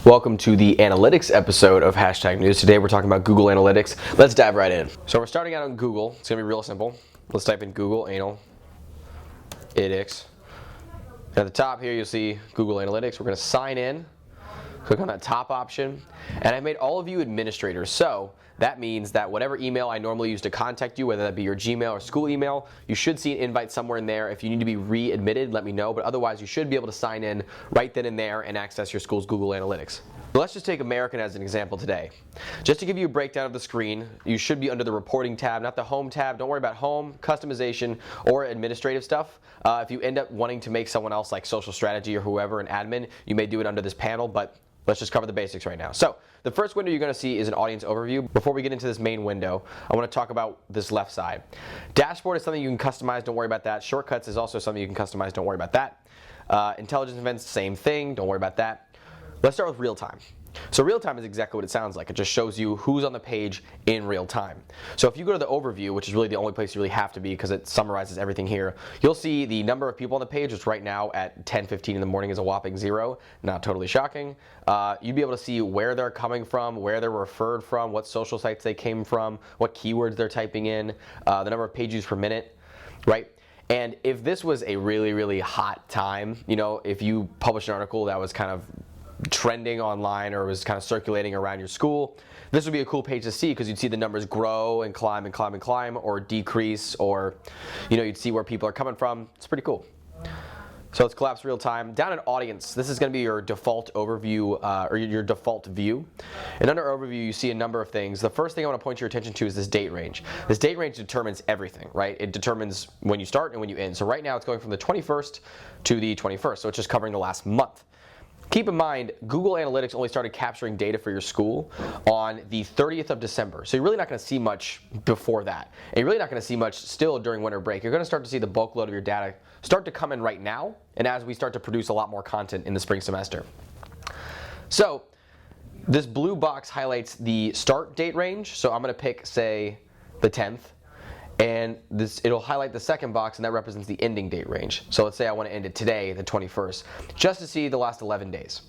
Welcome to the analytics episode of Hashtag News. Today we're talking about Google Analytics. Let's dive right in. So we're starting out on Google. It's gonna be real simple. Let's type in Google Analytics. At the top here you'll see Google Analytics. We're gonna sign in. Click on that top option. And I've made all of you administrators. So that means that whatever email I normally use to contact you, whether that be your Gmail or school email, you should see an invite somewhere in there. If you need to be re-admitted, let me know. But otherwise, you should be able to sign in right then and there and access your school's Google Analytics. But let's just take American as an example today. Just to give you a breakdown of the screen, you should be under the reporting tab, not the home tab. Don't worry about home, customization, or administrative stuff. If you end up wanting to make someone else like social strategy or whoever an admin, you may do it under this panel, but let's just cover the basics right now. So the first window you're going to see is an audience overview. Before we get into this main window, I want to talk about this left side. Dashboard is something you can customize. Don't worry about that. Shortcuts is also something you can customize. Don't worry about that. Intelligence events, same thing. Don't worry about that. Let's start with real time. So real time is exactly what it sounds like. It just shows you who's on the page in real time. So if you go to the overview, which is really the only place you really have to be because it summarizes everything here, you'll see the number of people on the page, which right now at 10:15 in the morning is a whopping 0. Not totally shocking. You'd be able to see where they're coming from, where they're referred from, what social sites they came from, what keywords they're typing in, the number of page views per minute, right? And if this was a really, really hot time, you know, if you published an article that was kind of trending online or was kind of circulating around your school, this would be a cool page to see because you'd see the numbers grow and climb and climb and climb, or decrease, or you'd see where people are coming from. It's pretty cool. So let's collapse real time. Down in audience, this is going to be your default overview or your default view. And under overview, you see a number of things. The first thing I want to point your attention to is this date range. This date range determines everything, right? It determines when you start and when you end. So right now it's going from the 21st to the 21st. So it's just covering the last month. Keep in mind, Google Analytics only started capturing data for your school on the 30th of December. So you're really not going to see much before that. And you're really not going to see much still during winter break. You're going to start to see the bulk load of your data start to come in right now, and as we start to produce a lot more content in the spring semester. So this blue box highlights the start date range. So I'm going to pick, say, the 10th. And it'll highlight the second box, and that represents the ending date range. So let's say I want to end it today, the 21st, just to see the last 11 days.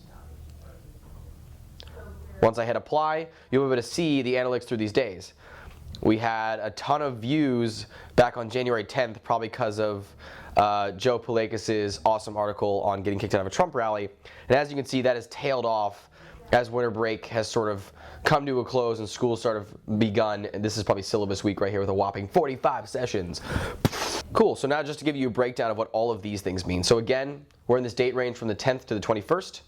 Once I hit apply, you'll be able to see the analytics through these days. We had a ton of views back on January 10th, probably because of Joe Palakis' awesome article on getting kicked out of a Trump rally. And as you can see, that has tailed off as winter break has sort of come to a close and school's sort of begun. And this is probably syllabus week right here with a whopping 45 sessions. Cool, so now just to give you a breakdown of what all of these things mean. So again, we're in this date range from the 10th to the 21st,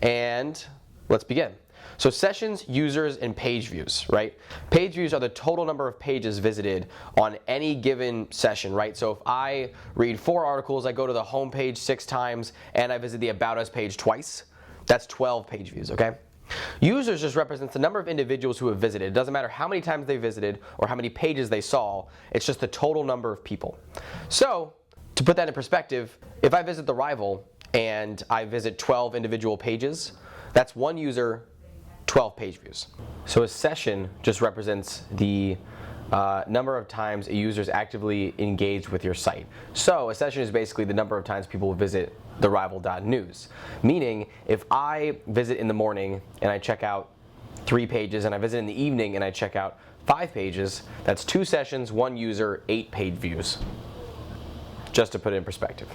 and let's begin. So sessions, users, and page views, right? Page views are the total number of pages visited on any given session, right? So if I read 4 articles, I go to the home page 6 times, and I visit the About Us page twice, that's 12 page views, okay? Users just represents the number of individuals who have visited. It doesn't matter how many times they visited or how many pages they saw, it's just the total number of people. So, to put that in perspective, if I visit the Rival and I visit 12 individual pages, that's one user, 12 page views. So a session just represents the number of times a user is actively engaged with your site. So a session is basically the number of times people will visit therival.news. Meaning, if I visit in the morning and I check out 3 pages, and I visit in the evening and I check out 5 pages, that's 2 sessions, 1 user, 8 page views. Just to put it in perspective.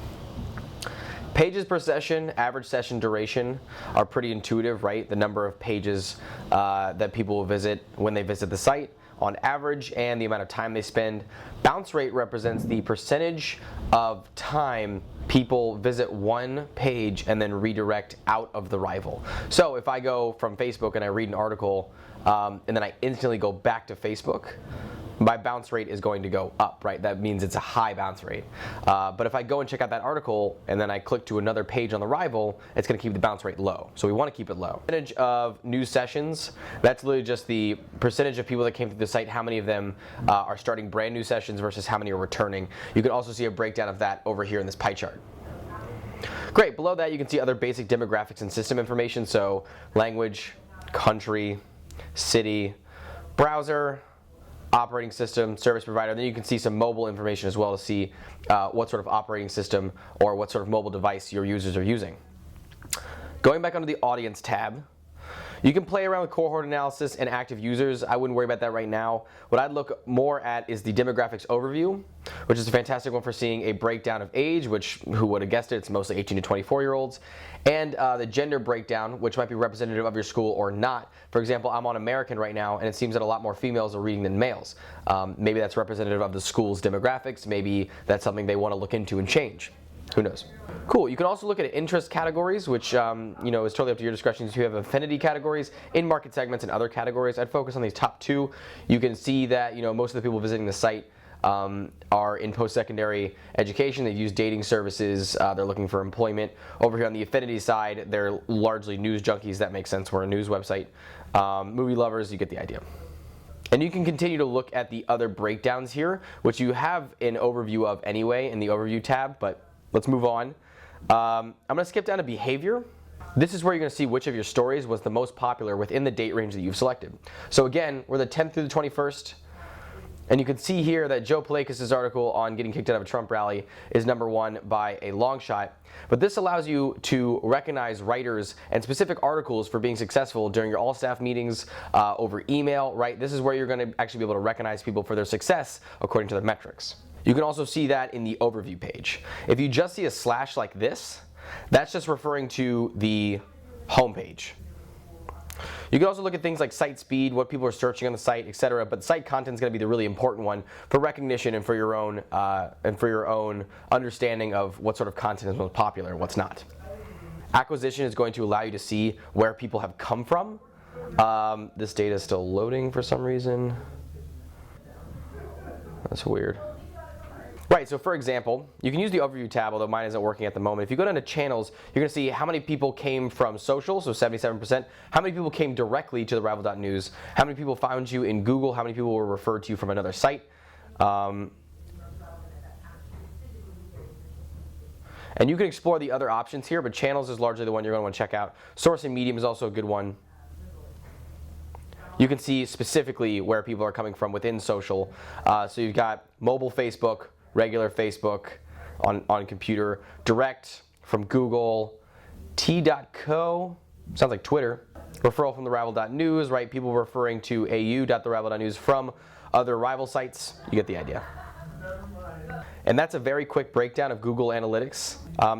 Pages per session, average session duration are pretty intuitive, right? The number of pages that people will visit when they visit the site on average, and the amount of time they spend. Bounce rate represents the percentage of time people visit one page and then redirect out of the Rival. So if I go from Facebook and I read an article and then I instantly go back to Facebook, my bounce rate is going to go up, right? That means it's a high bounce rate. But if I go and check out that article and then I click to another page on the Rival, it's going to keep the bounce rate low. So we want to keep it low. Percentage of new sessions, that's literally just the percentage of people that came through the site, how many of them are starting brand new sessions versus how many are returning. You can also see a breakdown of that over here in this pie chart. Great, below that you can see other basic demographics and system information. So language, country, city, browser, operating system, service provider. Then you can see some mobile information as well to see what sort of operating system or what sort of mobile device your users are using. Going back under the audience tab, You can play around with cohort analysis and active users. I wouldn't worry about that right now. What I'd look more at is the demographics overview, which is a fantastic one for seeing a breakdown of age, which, who would have guessed it, it's mostly 18 to 24-year-olds, and the gender breakdown, which might be representative of your school or not. For example, I'm on American right now, and it seems that a lot more females are reading than males. Maybe that's representative of the school's demographics. Maybe that's something they want to look into and change. Who knows? Cool. You can also look at interest categories, which is totally up to your discretion. You have affinity categories, in-market segments, and other categories. I'd focus on these top two. You can see that most of the people visiting the site are in post-secondary education. They've used dating services. They're looking for employment. Over here on the affinity side, they're largely news junkies. That makes sense. We're a news website. Movie lovers, you get the idea. And you can continue to look at the other breakdowns here, which you have an overview of anyway in the overview tab, but let's move on. I'm going to skip down to behavior. This is where you're going to see which of your stories was the most popular within the date range that you've selected. So again, we're the 10th through the 21st. And you can see here that Joe Palakis' article on getting kicked out of a Trump rally is #1 by a long shot. But this allows you to recognize writers and specific articles for being successful during your all-staff meetings, over email, right? This is where you're going to actually be able to recognize people for their success according to their metrics. You can also see that in the overview page. If you just see a slash like this, that's just referring to the home page. You can also look at things like site speed, what people are searching on the site, etc. But site content is going to be the really important one for recognition and for your own understanding of what sort of content is most popular and what's not. Acquisition is going to allow you to see where people have come from. This data is still loading for some reason. That's weird. Right, so for example, you can use the overview tab, although mine isn't working at the moment. If you go down to channels, you're going to see how many people came from social, so 77%, how many people came directly to the Rival.News, how many people found you in Google, how many people were referred to you from another site. And you can explore the other options here, but channels is largely the one you're going to want to check out. Source and medium is also a good one. You can see specifically where people are coming from within social. So you've got mobile Facebook, regular Facebook on computer, direct from Google, T.co, sounds like Twitter, referral from the Rival.News, right? People referring to au.therival.news from other rival sites. You get the idea. And that's a very quick breakdown of Google Analytics.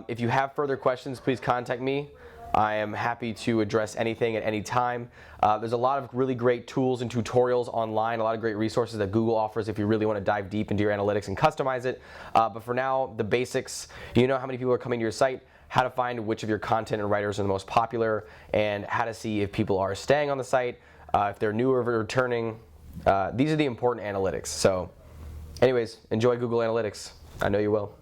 If you have further questions, please contact me. I am happy to address anything at any time. There's a lot of really great tools and tutorials online, a lot of great resources that Google offers if you really want to dive deep into your analytics and customize it. But for now, the basics, you know how many people are coming to your site, how to find which of your content and writers are the most popular, and how to see if people are staying on the site, if they're new or returning. These are the important analytics. So anyways, enjoy Google Analytics. I know you will.